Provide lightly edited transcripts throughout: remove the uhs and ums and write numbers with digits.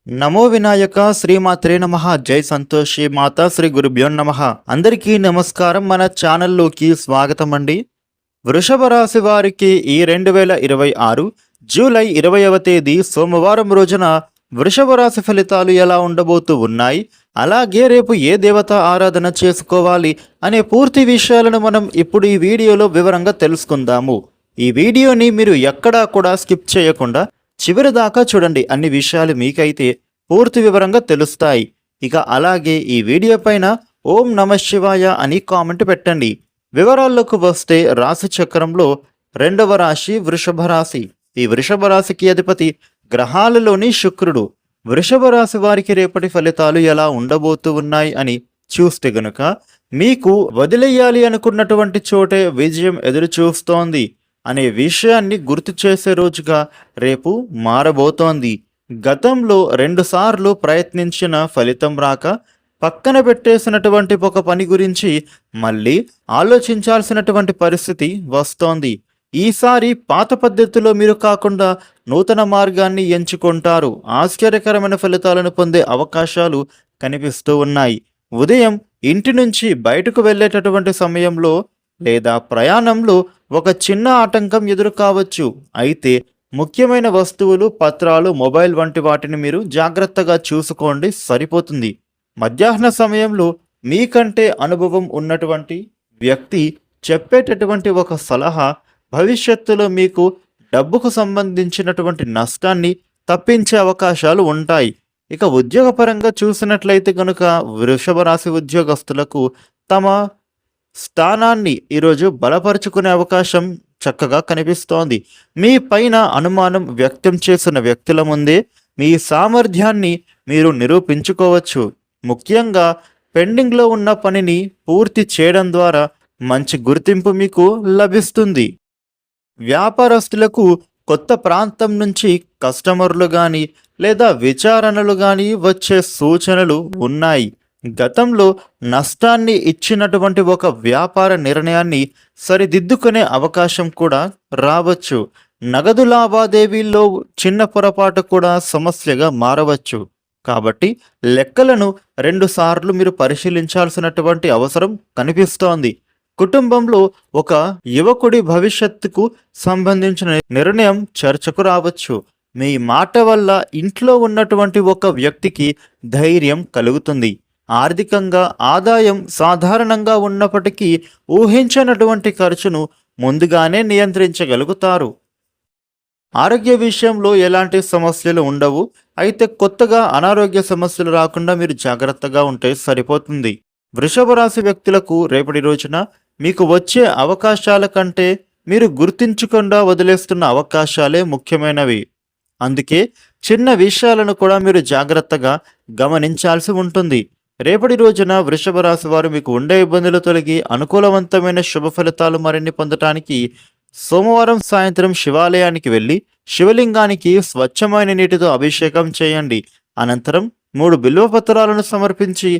నమో వినాయక శ్రీమాత్రే నమః. జై సంతోషి మాతా శ్రీ గురుభ్యో నమః. అందరికీ నమస్కారం. మన ఛానల్లోకి స్వాగతం అండి. వృషభ రాశి వారికి ఈ 2026 జూలై 20వ తేదీ సోమవారం రోజున వృషభ రాశి ఫలితాలు ఎలా ఉండబోతూ ఉన్నాయి, అలాగే రేపు ఏ దేవత ఆరాధన చేసుకోవాలి అనే పూర్తి విషయాలను మనం ఇప్పుడు ఈ వీడియోలో వివరంగా తెలుసుకుందాము. ఈ వీడియోని మీరు ఎక్కడా కూడా స్కిప్ చేయకుండా చివరి దాకా చూడండి. అన్ని విషయాలు మీకైతే పూర్తి వివరంగా తెలుస్తాయి. ఇక అలాగే ఈ వీడియో పైన ఓం నమ శివాయ అని కామెంట్ పెట్టండి. వివరాల్లోకి వస్తే రాశి చక్రంలో 2వ రాశి వృషభ రాశి. ఈ వృషభ రాశికి అధిపతి గ్రహాలలోని శుక్రుడు. వృషభ రాశి వారికి రేపటి ఫలితాలు ఎలా ఉండబోతూ ఉన్నాయి అని చూస్తే గనుక మీకు వదిలేయాలి అనుకున్నటువంటి చోటే విజయం ఎదురు చూస్తోంది అనే విషయాన్ని గుర్తు చేసే రోజుగా రేపు మారబోతోంది. గతంలో 2 సార్లు ప్రయత్నించిన ఫలితం రాక పక్కన పెట్టేసినటువంటి ఒక పని గురించి మళ్ళీ ఆలోచించాల్సినటువంటి పరిస్థితి వస్తోంది. ఈసారి పాత పద్ధతిలో మీరు కాకుండా నూతన మార్గాన్ని ఎంచుకుంటారు. ఆశ్చర్యకరమైన ఫలితాలను పొందే అవకాశాలు కనిపిస్తూ ఉన్నాయి. ఉదయం ఇంటి నుంచి బయటకు వెళ్ళేటటువంటి సమయంలో లేదా ప్రయాణంలో ఒక చిన్న ఆటంకం ఎదురు కావచ్చు. అయితే ముఖ్యమైన వస్తువులు, పత్రాలు, మొబైల్ వంటి వాటిని మీరు జాగ్రత్తగా చూసుకోండి, సరిపోతుంది. మధ్యాహ్న సమయంలో మీకంటే అనుభవం ఉన్నటువంటి వ్యక్తి చెప్పేటటువంటి ఒక సలహా భవిష్యత్తులో మీకు డబ్బుకు సంబంధించినటువంటి నష్టాన్ని తప్పించే అవకాశాలు ఉంటాయి. ఇక ఉద్యోగపరంగా చూసినట్లయితే కనుక వృషభ రాశి ఉద్యోగస్తులకు తమ స్థానాన్ని ఈరోజు బలపరుచుకునే అవకాశం చక్కగా కనిపిస్తోంది. మీ పైన అనుమానం వ్యక్తం చేసిన వ్యక్తుల ముందే మీ సామర్థ్యాన్ని మీరు నిరూపించుకోవచ్చు. ముఖ్యంగా పెండింగ్లో ఉన్న పనిని పూర్తి చేయడం ద్వారా మంచి గుర్తింపు మీకు లభిస్తుంది. వ్యాపారస్తులకు కొత్త ప్రాంతం నుంచి కస్టమర్లు కానీ లేదా విచారణలు కానీ వచ్చే సూచనలు ఉన్నాయి. గతంలో నష్టాన్ని ఇచ్చినటువంటి ఒక వ్యాపార నిర్ణయాన్ని సరిదిద్దుకునే అవకాశం కూడా రావచ్చు. నగదు లావాదేవీల్లో చిన్న పొరపాటు కూడా సమస్యగా మారవచ్చు. కాబట్టి లెక్కలను 2 సార్లు మీరు పరిశీలించాల్సినటువంటి అవసరం కనిపిస్తోంది. కుటుంబంలో ఒక యువకుడి భవిష్యత్తుకు సంబంధించిన నిర్ణయం చర్చకు రావచ్చు. మీ మాట వల్ల ఇంట్లో ఉన్నటువంటి ఒక వ్యక్తికి ధైర్యం కలుగుతుంది. ఆర్థికంగా ఆదాయం సాధారణంగా ఉన్నప్పటికీ ఊహించనటువంటి ఖర్చును ముందుగానే నియంత్రించగలుగుతారు. ఆరోగ్య విషయంలో ఎలాంటి సమస్యలు ఉండవు. అయితే కొత్తగా అనారోగ్య సమస్యలు రాకుండా మీరు జాగ్రత్తగా ఉంటే సరిపోతుంది. వృషభ రాశి వ్యక్తులకు రేపటి రోజున మీకు వచ్చే అవకాశాల కంటే మీరు గుర్తించకుండా వదిలేస్తున్న అవకాశాలే ముఖ్యమైనవి. అందుకే చిన్న విషయాలను కూడా మీరు జాగ్రత్తగా గమనించాల్సి ఉంటుంది. రేపటి రోజున వృషభ రాశి వారు మీకు ఉండే ఇబ్బందులు తొలగి అనుకూలవంతమైన శుభ ఫలితాలు మరిన్ని పొందటానికి సోమవారం సాయంత్రం శివాలయానికి వెళ్ళి శివలింగానికి స్వచ్ఛమైన నీటితో అభిషేకం చేయండి. అనంతరం 3 బిల్వపత్రాలను సమర్పించి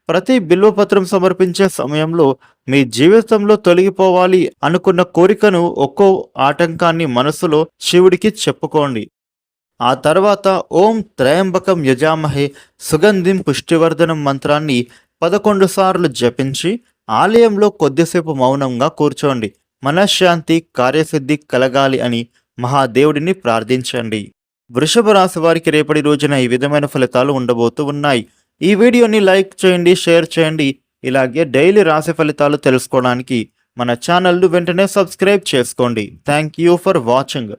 ప్రతి బిల్వపత్రం సమర్పించే సమయంలో మీ జీవితంలో తొలగిపోవాలి అనుకున్న కోరికను, ఒక్కో ఆటంకాన్ని మనసులో శివుడికి చెప్పుకోండి. ఆ తర్వాత ఓం త్రయంబకం యజామహే సుగంధిం పుష్టివర్ధనం మంత్రాన్ని 11 సార్లు జపించి ఆలయంలో కొద్దిసేపు మౌనంగా కూర్చోండి. మనశ్శాంతి, కార్యసిద్ధి కలగాలి అని మహాదేవుడిని ప్రార్థించండి. వృషభ రాశి వారికి రేపటి రోజున ఈ విధమైన ఫలితాలు ఉండబోతూ ఉన్నాయి. ఈ వీడియోని లైక్ చేయండి, షేర్ చేయండి. ఇలాగే డైలీ రాశి ఫలితాలు తెలుసుకోవడానికి మన ఛానల్ను వెంటనే సబ్స్క్రైబ్ చేసుకోండి. Thank you for watching.